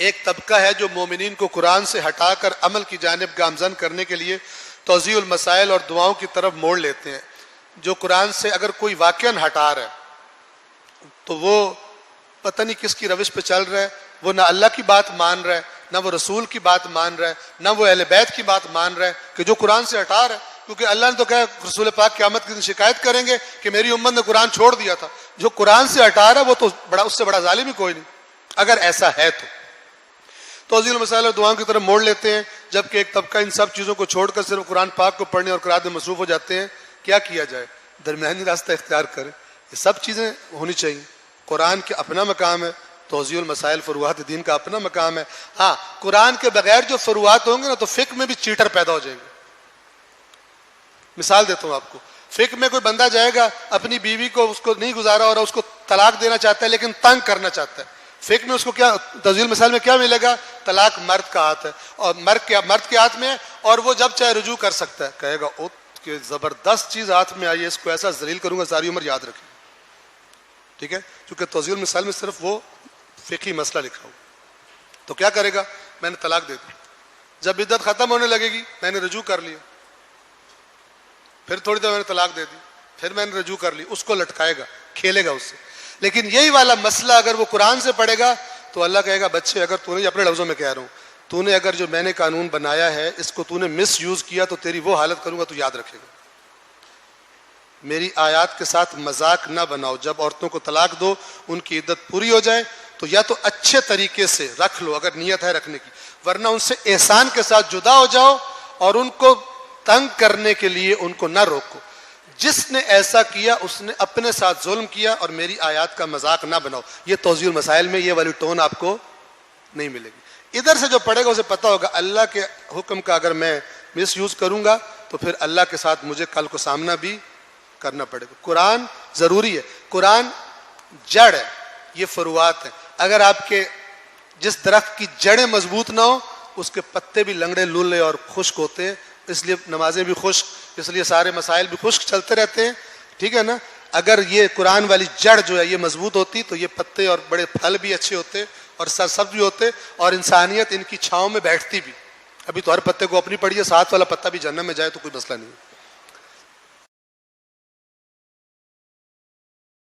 ایک طبقہ ہے جو مومنین کو قرآن سے ہٹا کر عمل کی جانب گامزن کرنے کے لیے توضیح المسائل اور دعاؤں کی طرف موڑ لیتے ہیں. جو قرآن سے اگر کوئی واقعاً ہٹا رہا ہے تو وہ پتہ نہیں کس کی روش پہ چل رہا ہے. وہ نہ اللہ کی بات مان رہا ہے، نہ وہ رسول کی بات مان رہا ہے، نہ وہ اہل بیت کی بات مان رہا ہے کہ جو قرآن سے ہٹا رہا ہے. کیونکہ اللہ نے تو کہا رسول پاک قیامت کے دن شکایت کریں گے کہ میری امت نے قرآن چھوڑ دیا تھا. جو قرآن سے ہٹا رہا ہے وہ تو اس سے بڑا ظالم ہی کوئی نہیں اگر ایسا ہے. تو توضیح المسائل اور دعاؤں کی طرف موڑ لیتے ہیں، جبکہ ایک طبقہ ان سب چیزوں کو چھوڑ کر صرف قرآن پاک کو پڑھنے اور قرآن میں مصروف ہو جاتے ہیں. کیا کیا جائے؟ درمیانی راستہ اختیار کریں. یہ سب چیزیں ہونی چاہیے. قرآن کے اپنا مقام ہے، توضیح المسائل فروعات دین کا اپنا مقام ہے. ہاں، قرآن کے بغیر جو فروعات ہوں گے نا تو فقہ میں بھی چیٹر پیدا ہو جائیں گے. مثال دیتا ہوں آپ کو. فقہ میں کوئی بندہ جائے گا اپنی بیوی کو اس کو نہیں گزارا اور اس کو طلاق دینا چاہتا ہے لیکن تنگ کرنا چاہتا ہے. فقہ میں اس کو کیا توضیح المسائل میں کیا ملے گا؟ طلاق مرد کا ہاتھ ہے اور مرد کے ہاتھ میں ہے اور وہ جب چاہے رجوع کر سکتا ہے. کہے گا او کہ زبردست چیز ہاتھ میں آئی ہے، اس کو ایسا ذلیل کروں گا ساری عمر یاد رکھیں. ٹھیک ہے، کیونکہ توضیح المسائل میں صرف وہ فقہی مسئلہ لکھا ہو. تو کیا کرے گا؟ میں نے طلاق دے دی. جب عدت ختم ہونے لگے گی میں نے رجوع کر لیا، پھر تھوڑی دیر میں نے طلاق دے دی، پھر میں نے رجوع کر لی. اس کو لٹکائے گا، کھیلے گا اس سے. لیکن یہی والا مسئلہ اگر وہ قرآن سے پڑھے گا تو اللہ کہے گا بچے اگر تو نے، اپنے لفظوں میں کہہ رہا ہوں، تو نے اگر جو میں نے قانون بنایا ہے اس کو تو نے مس یوز کیا تو تیری وہ حالت کروں گا تو یاد رکھے گا. میری آیات کے ساتھ مذاق نہ بناؤ. جب عورتوں کو طلاق دو ان کی عدت پوری ہو جائے تو یا تو اچھے طریقے سے رکھ لو اگر نیت ہے رکھنے کی، ورنہ ان سے احسان کے ساتھ جدا ہو جاؤ اور ان کو تنگ کرنے کے لیے ان کو نہ روکو. جس نے ایسا کیا اس نے اپنے ساتھ ظلم کیا اور میری آیات کا مذاق نہ بناؤ. یہ توضیح المسائل میں یہ والی ٹون آپ کو نہیں ملے گی. ادھر سے جو پڑھے گا اسے پتہ ہوگا اللہ کے حکم کا اگر میں مس یوز کروں گا تو پھر اللہ کے ساتھ مجھے کل کو سامنا بھی کرنا پڑے گا. قرآن ضروری ہے. قرآن جڑ ہے، یہ فروعات ہیں. اگر آپ کے جس درخت کی جڑیں مضبوط نہ ہو اس کے پتے بھی لنگڑے لولے اور خشک ہوتے ہیں، اس لیے نمازیں بھی خشک، اس لیے سارے مسائل بھی خشک چلتے رہتے ہیں. ٹھیک ہے نا؟ اگر یہ قرآن والی جڑ جو ہے یہ مضبوط ہوتی تو یہ پتے اور بڑے پھل بھی اچھے ہوتے اور سرسبز بھی ہوتے اور انسانیت ان کی چھاؤں میں بیٹھتی بھی. ابھی تو ہر پتے کو اپنی پڑی ہے، ساتھ والا پتا بھی جہنم میں جائے تو کوئی مسئلہ نہیں.